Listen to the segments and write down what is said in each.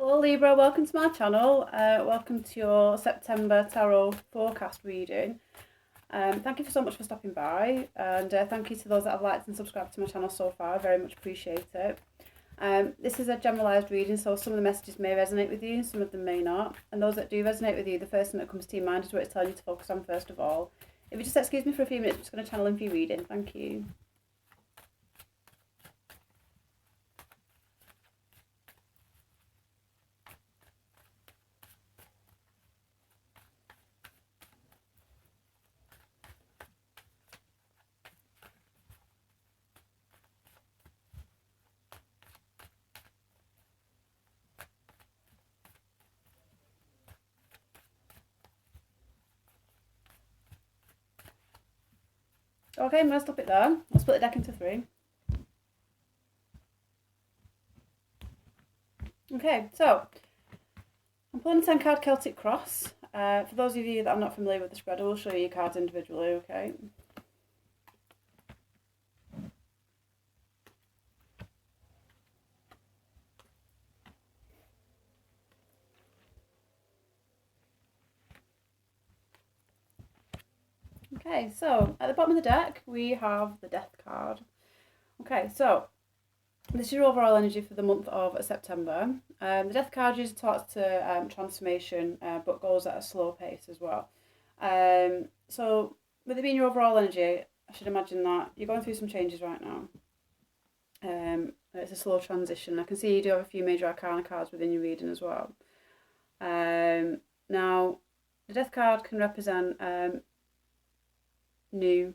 Hello Libra, welcome to my channel. Welcome to your September tarot forecast reading. Thank you so much for stopping by, and thank you to those that have liked and subscribed to my channel so far. I very much appreciate it. This is a generalised reading, so some of the messages may resonate with you, some of them may not. And those that do resonate with you, the first thing that comes to your mind is what it's telling you to focus on first of all. If you just excuse me for a few minutes, I'm just going to channel in for your reading. Thank you. Okay, I'm going to stop it there. I'll split the deck into three. Okay, so I'm pulling a 10 card Celtic Cross. For those of you that are not familiar with the spread, I will show you your cards individually, okay? Okay, so at the bottom of the deck, we have the Death card. Okay, so this is your overall energy for the month of September. The Death card usually talks to transformation, but goes at a slow pace as well. So with it being your overall energy, I should imagine that you're going through some changes right now. It's a slow transition. I can see you do have a few major arcana cards within your reading as well. Now, the Death card can represent new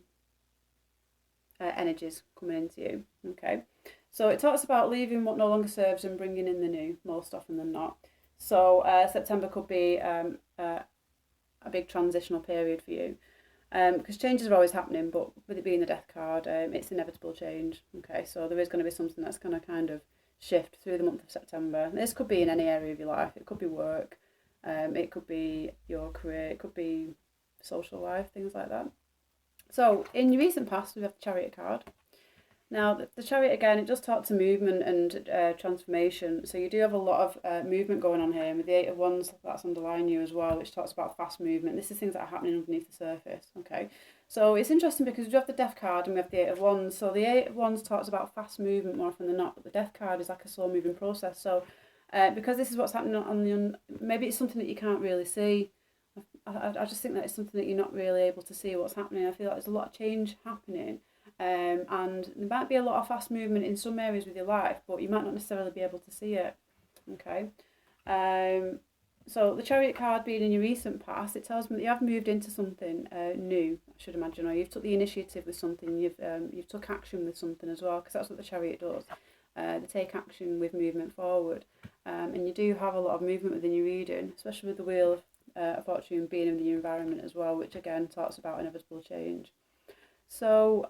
energies coming into you. Okay, so it talks about leaving what no longer serves and bringing in the new most often than not. So September could be a big transitional period for you, because changes are always happening, but with it being the Death card, it's inevitable change. Okay, so there is going to be something that's going to kind of shift through the month of September. This could be in any area of your life. It could be work, it could be your career, it could be social life, things like that. So in your recent past, we have the Chariot card. Now, the Chariot, again, it does talk to movement and transformation. So you do have a lot of movement going on here. And with the Eight of Wands, that's underlying you as well, which talks about fast movement. This is things that are happening underneath the surface, okay? So it's interesting because we have the Death card and we have the Eight of Wands. So the Eight of Wands talks about fast movement more often than not, but the Death card is like a slow-moving process. So because this is what's happening on the... maybe it's something that you can't really see. I just think that it's something that you're not really able to see what's happening. I feel like there's a lot of change happening, and there might be a lot of fast movement in some areas with your life, but you might not necessarily be able to see it. Okay, so the Chariot card being in your recent past, it tells me that you have moved into something new, I should imagine, or you've took the initiative with something, you've took action with something as well, because that's what the Chariot does. They take action with movement forward, and you do have a lot of movement within your reading, especially with the Wheel of Fortune being in the environment as well, which again talks about inevitable change. So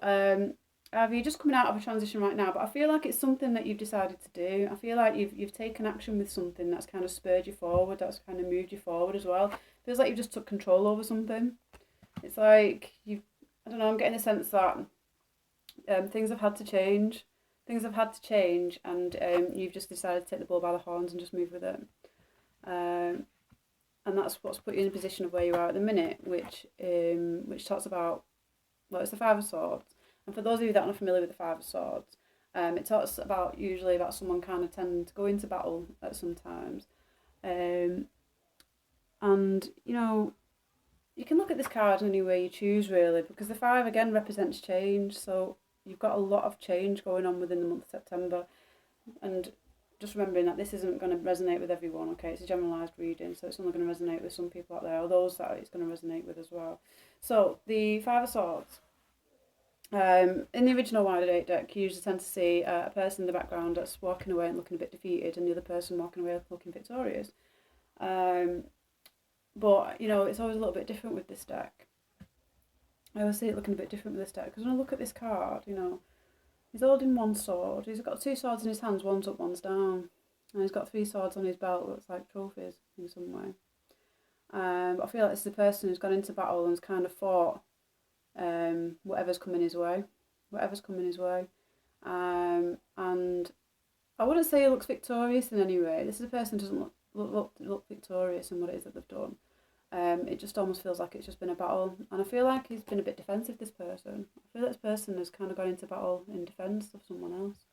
you're just coming out of a transition right now, but I feel like it's something that you've decided to do. I feel like you've taken action with something that's kind of spurred you forward, that's kind of moved you forward as well. It feels like you've just took control over something. It's like I don't know, I'm getting the sense that things have had to change. Things have had to change, and you've just decided to take the bull by the horns and just move with it. And that's what's put you in a position of where you are at the minute, which talks about, well, it's the Five of Swords. And for those of you that are not familiar with the Five of Swords, it talks about usually about someone kind of tending to go into battle at some times. And, you know, you can look at this card any way you choose, really, because the Five, again, represents change. So you've got a lot of change going on within the month of September. And just remembering that this isn't going to resonate with everyone, okay? It's a generalised reading, so it's only going to resonate with some people out there, or those that it's going to resonate with as well. So, the Five of Swords. In the original Wider deck, you usually tend to see a person in the background that's walking away and looking a bit defeated, and the other person walking away looking victorious. But, you know, it's always a little bit different with this deck. I always see it looking a bit different with this deck, because when I look at this card, you know, he's holding one sword. He's got two swords in his hands, one's up, one's down. And he's got three swords on his belt that looks like trophies in some way. But I feel like this is a person who's gone into battle and has kind of fought whatever's coming his way. Whatever's coming his way. And I wouldn't say he looks victorious in any way. This is a person who doesn't look victorious in what it is that they've done. It just almost feels like it's just been a battle, and I feel like he's been a bit defensive, this person. I feel like this person has kind of gone into battle in defence of someone else,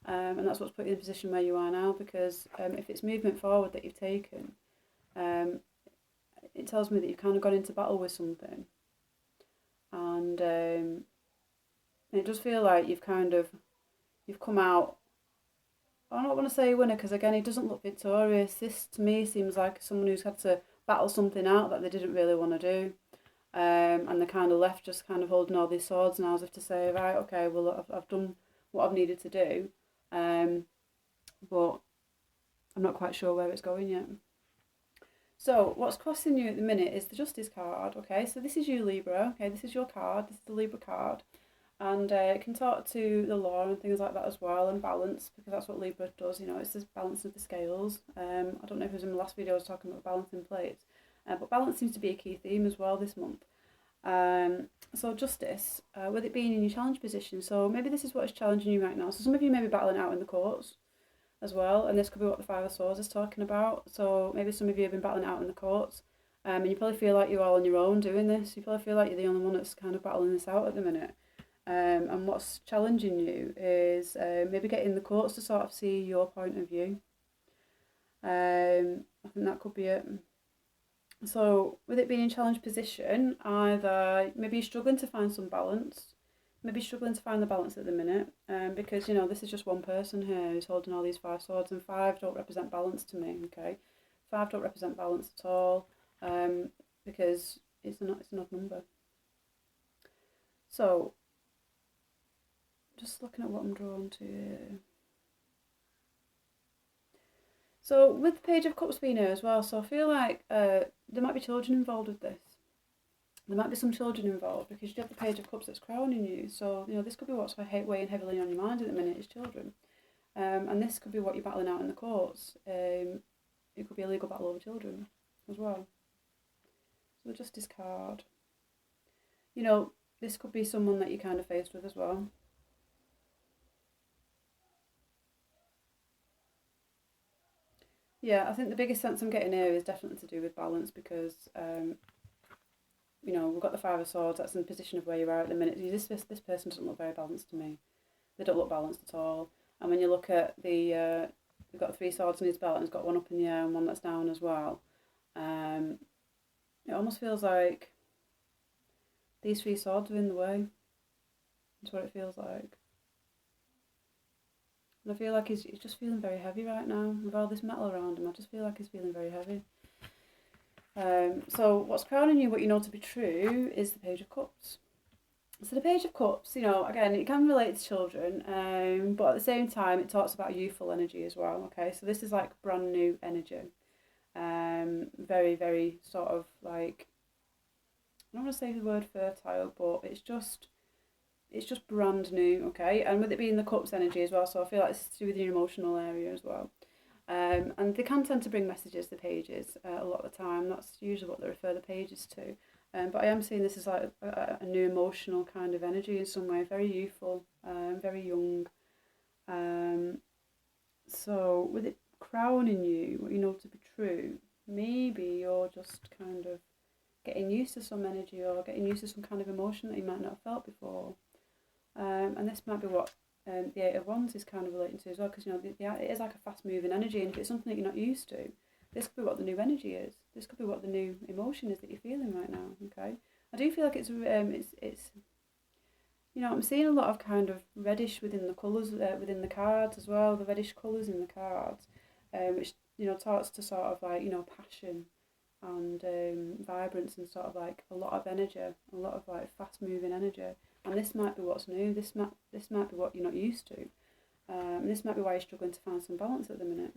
and that's what's put you in the position where you are now, because if it's movement forward that you've taken, it tells me that you've kind of gone into battle with something, and it does feel like you've come out, I don't want to say a winner, because again, he doesn't look victorious. This to me seems like someone who's had to battle something out that they didn't really want to do, and they're kind of left just kind of holding all these swords now, as if to say, right, okay, well, I've done what I've needed to do, but I'm not quite sure where it's going yet. So what's crossing you at the minute is the Justice card, okay? So this is you, Libra, okay? This is your card, this is the Libra card. And it can talk to the law and things like that as well, and balance, because that's what Libra does, you know, it's this balance of the scales. I don't know if it was in the last video I was talking about balancing plates, but balance seems to be a key theme as well this month. So Justice, with it being in your challenge position, so maybe this is what is challenging you right now. So some of you may be battling out in the courts as well, and this could be what the Five of Swords is talking about. So maybe some of you have been battling out in the courts, and you probably feel like you're all on your own doing this. You probably feel like you're the only one that's kind of battling this out at the minute. And what's challenging you is maybe getting the courts to sort of see your point of view. I think that could be it. So with it being in challenge position, either maybe you're struggling to find some balance, maybe struggling to find the balance at the minute, because, you know, this is just one person here who's holding all these 5 swords, and 5 don't represent balance to me, okay? 5 don't represent balance at all, because it's an odd number. So just looking at what I'm drawn to here. So with the Page of Cups being here as well, so I feel like there might be children involved with this. There might be some children involved, because you have the Page of Cups that's crowning you. So, you know, this could be what's weighing heavily on your mind at the minute, is children. And this could be what you're battling out in the courts. It could be a legal battle over children as well. So the Justice card. You know, this could be someone that you're kind of faced with as well. Yeah, I think the biggest sense I'm getting here is definitely to do with balance, because, you know, we've got the 5 of Swords, that's in the position of where you are at the minute. This person doesn't look very balanced to me. They don't look balanced at all. And when you look at the, we've got 3 swords in his belt, and he's got one up in the air and one that's down as well. It almost feels like these 3 swords are in the way. That's what it feels like. And I feel like he's just feeling very heavy right now. With all this metal around him, I just feel like he's feeling very heavy. So what's crowning you, what you know to be true, is the Page of Cups. So the Page of Cups, you know, again, it can relate to children, but at the same time, it talks about youthful energy as well, okay? So this is like brand new energy. Very, very sort of like, I don't want to say the word fertile, but it's just brand new, okay? And with it being the Cups energy as well, so I feel like it's to do with your emotional area as well. And they can tend to bring messages, the pages, a lot of the time. That's usually what they refer the pages to. But I am seeing this as like a new emotional kind of energy in some way, very youthful, very young. So with it crowning you, what you know to be true, maybe you're just kind of getting used to some energy, or getting used to some kind of emotion that you might not have felt before. And this might be what the 8 of Wands is kind of relating to as well, because, you know, it is like a fast moving energy, and if it's something that you're not used to, this could be what the new energy is. This could be what the new emotion is that you're feeling right now, okay? I do feel like it's you know, I'm seeing a lot of kind of reddish within the colours, within the cards as well, the reddish colours in the cards, which, you know, talks to sort of like, you know, passion and vibrance, and sort of like a lot of energy, a lot of like fast moving energy. And this might be what's new. This might be what you're not used to. This might be why you're struggling to find some balance at the minute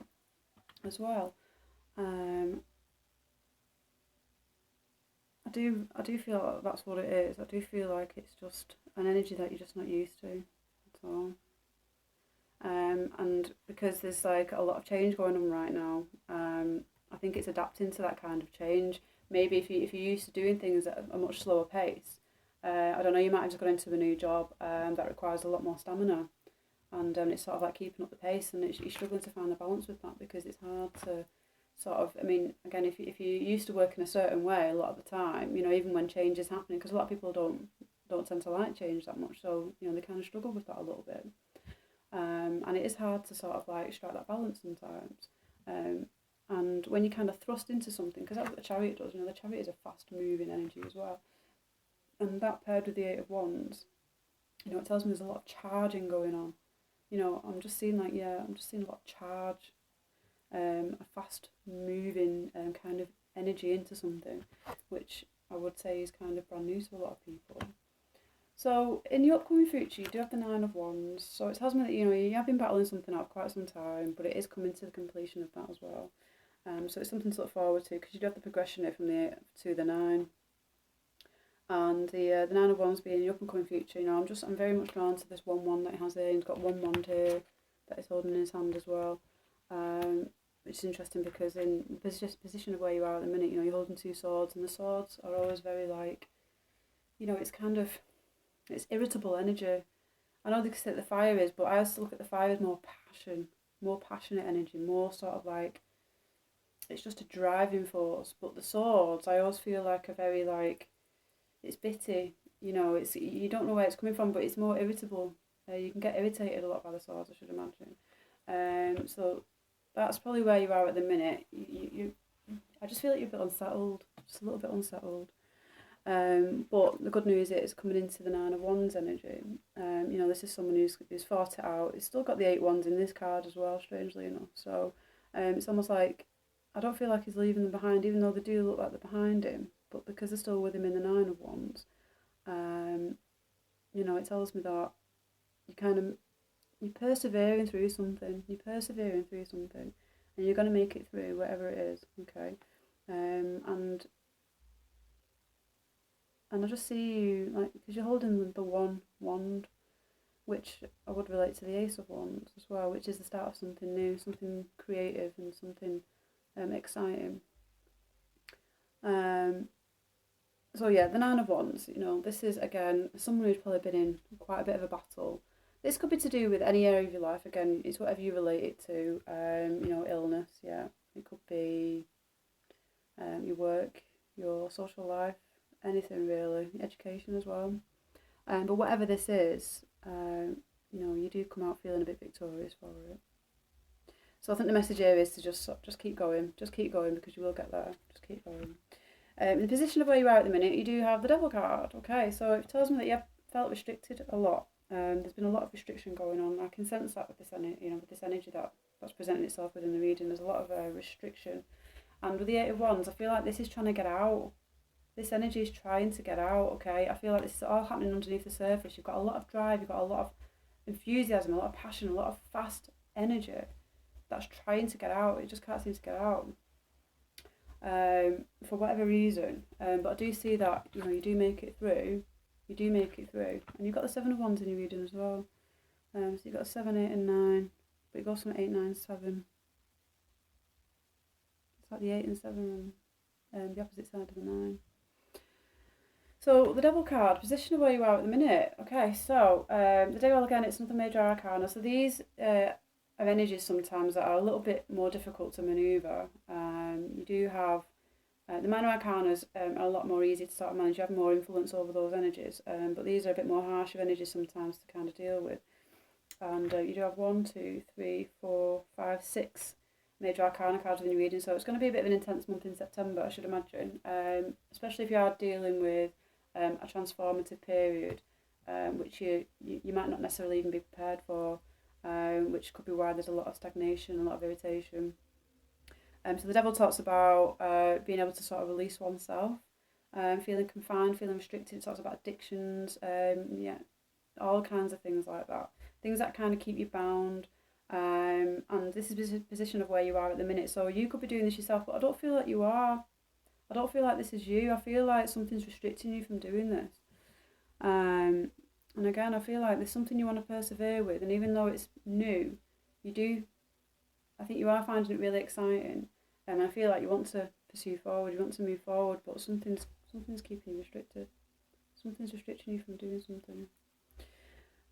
as well. I do feel like that's what it is. I do feel like it's just an energy that you're just not used to at all. And because there's like a lot of change going on right now, I think it's adapting to that kind of change. Maybe if you're used to doing things at a much slower pace, I don't know, you might have just got into a new job that requires a lot more stamina. and it's sort of like keeping up the pace, and you're struggling to find the balance with that, because it's hard to sort of, I mean, again, if you used to work in a certain way a lot of the time, you know, even when change is happening, because a lot of people don't tend to like change that much, so, you know, they kind of struggle with that a little bit. And it is hard to sort of like strike that balance sometimes. And when you kind of thrust into something, because that's what the Chariot does, you know, the Chariot is a fast moving energy as well. And that paired with the Eight of Wands, you know, it tells me there's a lot of charging going on. You know, I'm just seeing a lot of charge, a fast moving kind of energy into something, which I would say is kind of brand new to a lot of people. So in the upcoming future, you do have the Nine of Wands. So it tells me that, you know, you have been battling something out for quite some time, but it is coming to the completion of that as well. So it's something to look forward to, because you do have the progression here from the 8 to the 9. And the Nine of Wands being the up and coming future, you know, I'm very much drawn to this one that he has here. He's got one wand here that he's holding in his hand as well. Which is interesting, because in the position of where you are at the minute, you know, you're holding two swords, and the swords are always very like, you know, it's kind of, it's irritable energy. I know they say the fire is, but I also look at the fire as more passionate energy, more sort of like, it's just a driving force. But the swords, I always feel like a very like, it's bitty, you know, it's, you don't know where it's coming from, but it's more irritable. You can get irritated a lot by the swords, I should imagine. So that's probably where you are at the minute. I just feel like you're a bit unsettled, just a little bit unsettled. But the good news is it's coming into the Nine of Wands energy. You know, this is someone who's fought it out. It's still got the 8 Wands in this card as well, strangely enough. So it's almost like, I don't feel like he's leaving them behind, even though they do look like they're behind him. But because they're still with him in the Nine of Wands, you know, it tells me that you're persevering through something. And you're going to make it through, whatever it is, okay? And I just see you, like, because you're holding the one wand, which I would relate to the Ace of Wands as well, which is the start of something new, something creative, and something exciting. So yeah, the Nine of Wands, you know, this is, again, someone who's probably been in quite a bit of a battle. This could be to do with any area of your life. Again, it's whatever you relate it to. You know, illness, yeah. It could be your work, your social life, anything really, education as well. But whatever this is, you know, you do come out feeling a bit victorious for it. So I think the message here is to just keep going, because you will get there. Just keep going. In the position of where you are at the minute, you do have the Devil card. Okay, so it tells me that you have felt restricted a lot. There's been a lot of restriction going on. I can sense that with this energy, you know, with this energy that's presenting itself within the reading. There's a lot of restriction, and with the 8 of Wands, I feel like this is trying to get out. This energy is trying to get out. Okay, I feel like this is all happening underneath the surface. You've got a lot of drive. You've got a lot of enthusiasm, a lot of passion, a lot of fast energy that's trying to get out. It just can't seem to get out. For whatever reason, but I do see that, you know, you do make it through, and you've got the 7 of Wands in your reading as well. So you've got 7, 8 and 9, but it goes from 8, 9, 7. It's like the 8 and 7 and the opposite side of the 9. So the Devil card, position of where you are at the minute. Okay, so the Devil, again, it's another major arcana. So these are energies sometimes that are a little bit more difficult to manoeuvre. You do have the minor arcanas are a lot more easy to sort of manage. You have more influence over those energies, but these are a bit more harsh of energies sometimes to kind of deal with. And you do have 1, 2, 3, 4, 5, 6 major arcana cards in your reading, so it's going to be a bit of an intense month in September, I should imagine, especially if you are dealing with a transformative period, which you might not necessarily even be prepared for, which could be why there's a lot of stagnation, a lot of irritation. So the Devil talks about being able to sort of release oneself, feeling confined, feeling restricted. It talks about addictions, all kinds of things like that. Things that kind of keep you bound. And this is the position of where you are at the minute. So you could be doing this yourself, but I don't feel like you are. I don't feel like this is you. I feel like something's restricting you from doing this. And again, I feel like there's something you want to persevere with. And even though it's new, I think you are finding it really exciting, and I feel like you want to pursue forward, you want to move forward, but something's keeping you restricted. Something's restricting you from doing something.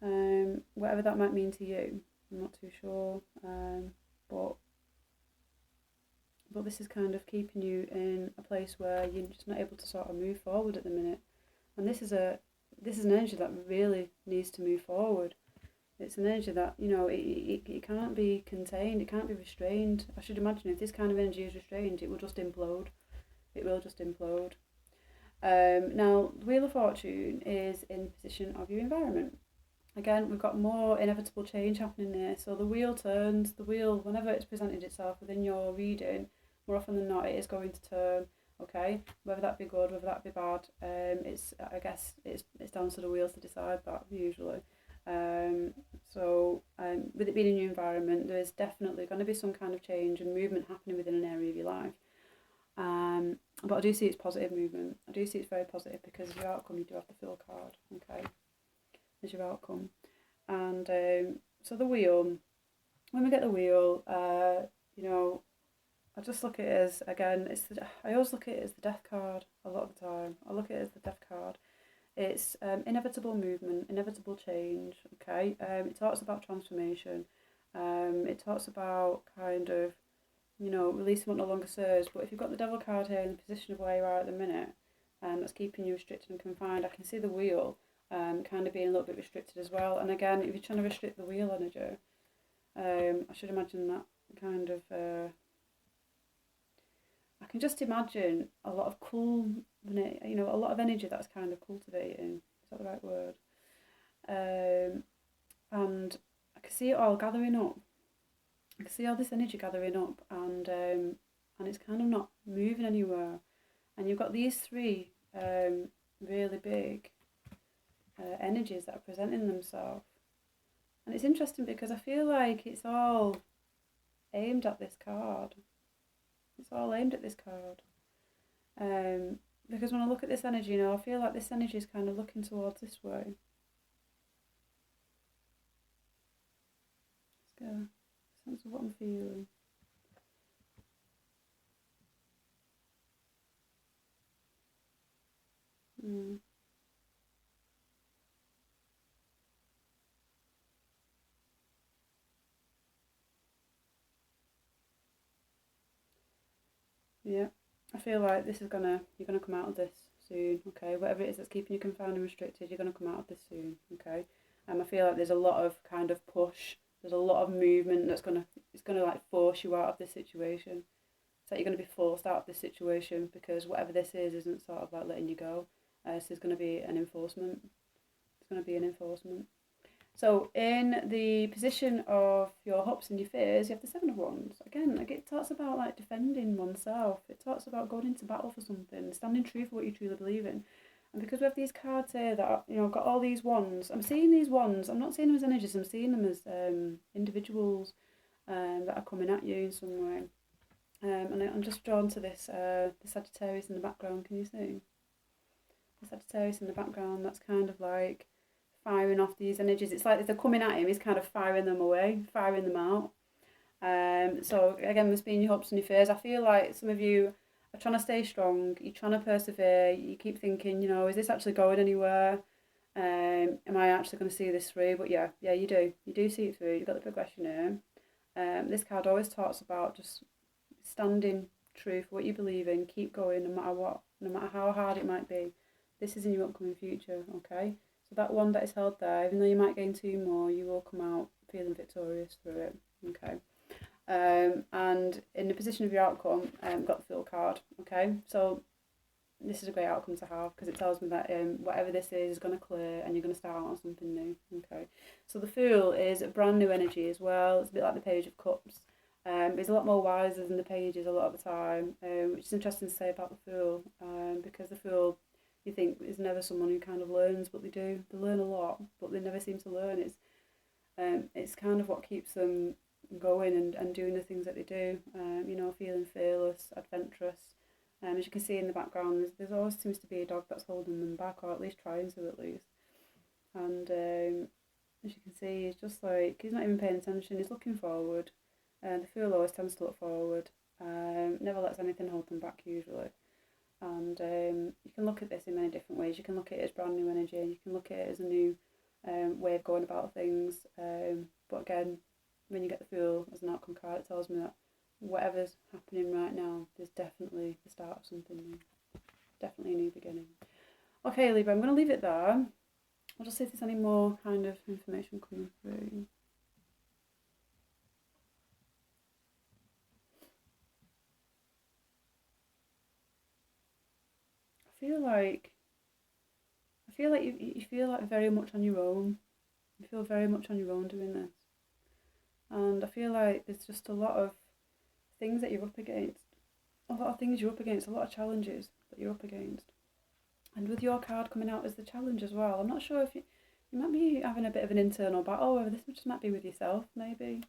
whatever that might mean to you. I'm not too sure, but this is kind of keeping you in a place where you're just not able to sort of move forward at the minute. And this is an energy that really needs to move forward. It's an energy that, it can't be contained, it can't be restrained. I should imagine if this kind of energy is restrained, it will just implode. It will just implode. Now, the Wheel of Fortune is in the position of your environment. Again, we've got more inevitable change happening there. So the wheel turns, whenever it's presented itself within your reading, more often than not, it is going to turn, okay? Whether that be good, whether that be bad, it's down to the wheels to decide that, usually. With it being in your environment, there's definitely going to be some kind of change and movement happening within an area of your life. But I do see it's positive movement. I do see it's very positive because your outcome, you do have the Fool card, okay, as your outcome. And so the wheel, when we get the wheel, I just look at it as, again, I always look at it as the Death card a lot of the time. I look at it as the Death card. It's inevitable movement, inevitable change, okay? It talks about transformation. It talks about kind of, releasing what no longer serves. But if you've got the Devil card here in the position of where you are at the minute, that's keeping you restricted and confined, I can see the wheel kind of being a little bit restricted as well. And again, if you're trying to restrict the wheel energy, I should imagine that kind of... I can just imagine a lot of a lot of energy that's kind of cultivating. Is that the right word? And I can see it all gathering up. I can see all this energy gathering up, and it's kind of not moving anywhere. And you've got these three really big energies that are presenting themselves. And it's interesting because I feel like it's all aimed at this card. It's all aimed at this card. Because when I look at this energy, I feel like this energy is kind of looking towards this way. Let's get a sense of what I'm feeling. Yeah, I feel like you're gonna come out of this soon, okay? Whatever it is that's keeping you confined and restricted, you're gonna come out of this soon, okay? I feel like there's a lot of kind of push, there's a lot of movement it's gonna like force you out of this situation. It's like you're gonna be forced out of this situation because whatever this is isn't sort of like letting you go. So there's gonna be an enforcement. It's gonna be an enforcement. So in the position of your hopes and your fears, you have the Seven of Wands. Again, like it talks about like defending oneself. It talks about going into battle for something, standing true for what you truly believe in. And because we have these cards here that are, got all these wands, I'm seeing these wands. I'm not seeing them as energies. I'm seeing them as individuals that are coming at you in some way. And I'm just drawn to this the Sagittarius in the background. Can you see the Sagittarius in the background? That's kind of like firing off these energies. It's like if they're coming at him, he's kind of firing them away, firing them out. So again, this being your hopes and your fears, I feel like some of you are trying to stay strong, you're trying to persevere, you keep thinking, is this actually going anywhere? Am I actually going to see this through? But yeah, you do see it through. You've got the progression here. This card always talks about just standing true for what you believe in, keep going no matter what, no matter how hard it might be. This is in your upcoming future, okay? So that one that is held there, even though you might gain two more, you will come out feeling victorious through it, okay? And in the position of your outcome, got the Fool card, okay? So this is a great outcome to have because it tells me that whatever this is going to clear and you're going to start on something new, okay? So the Fool is a brand new energy as well. It's a bit like the Page of Cups. It's a lot more wiser than the Pages a lot of the time, which is interesting to say about the Fool, because the Fool, you think, is never someone who kind of learns, but they do. They learn a lot, but they never seem to learn. It's kind of what keeps them going and doing the things that they do, feeling fearless, adventurous. As you can see in the background, there's always seems to be a dog that's holding them back, or at least trying to at least. And as you can see, he's just like, he's not even paying attention, he's looking forward. The Fool always tends to look forward, never lets anything hold them back usually. And you can look at this in many different ways. You can look at it as brand new energy, and you can look at it as a new way of going about things. But again, when you get the Fool as an outcome card, it tells me that whatever's happening right now, there's definitely the start of something new. Definitely a new beginning. Okay, Libra, I'm going to leave it there. I'll just see if there's any more kind of information coming through. I feel like you feel like very much on your own. You feel very much on your own doing this. And I feel like there's just a lot of things that you're up against. A lot of things you're up against, a lot of challenges that you're up against. And with your card coming out as the challenge as well, I'm not sure if you might be having a bit of an internal battle, or this just might be with yourself, maybe.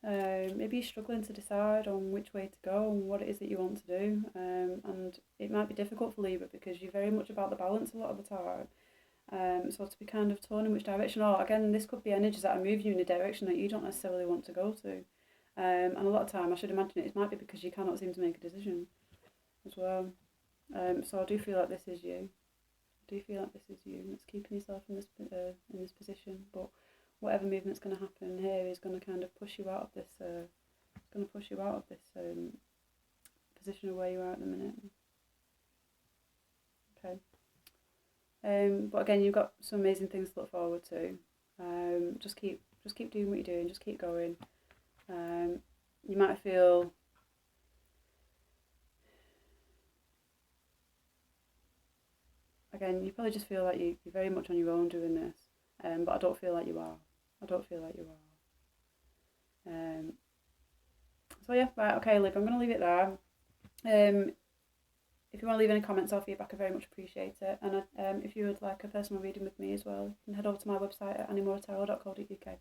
Maybe you're struggling to decide on which way to go and what it is that you want to do. And it might be difficult for Libra because you're very much about the balance a lot of the time. So to be kind of torn in which direction, or again, this could be energies that are moving you in a direction that you don't necessarily want to go to. And a lot of time, I should imagine it might be because you cannot seem to make a decision as well. So I do feel like this is you. I do feel like this is you. It's keeping yourself in this position, but whatever movement's going to happen here is going to kind of push you out of this. It's going to push you out of this position of where you are at the minute. Okay. But again, you've got some amazing things to look forward to. Just keep doing what you're doing. Just keep going. You might feel again. You probably just feel like you're very much on your own doing this. But I don't feel like you are. I don't feel like you are. So yeah, right. Okay, Libra. I'm going to leave it there. If you want to leave any comments or feedback, I very much appreciate it. And if you would like a personal reading with me as well, you can head over to my website at animoratarot.co.uk.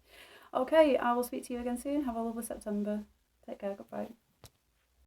Okay, I will speak to you again soon. Have a lovely September. Take care. Goodbye.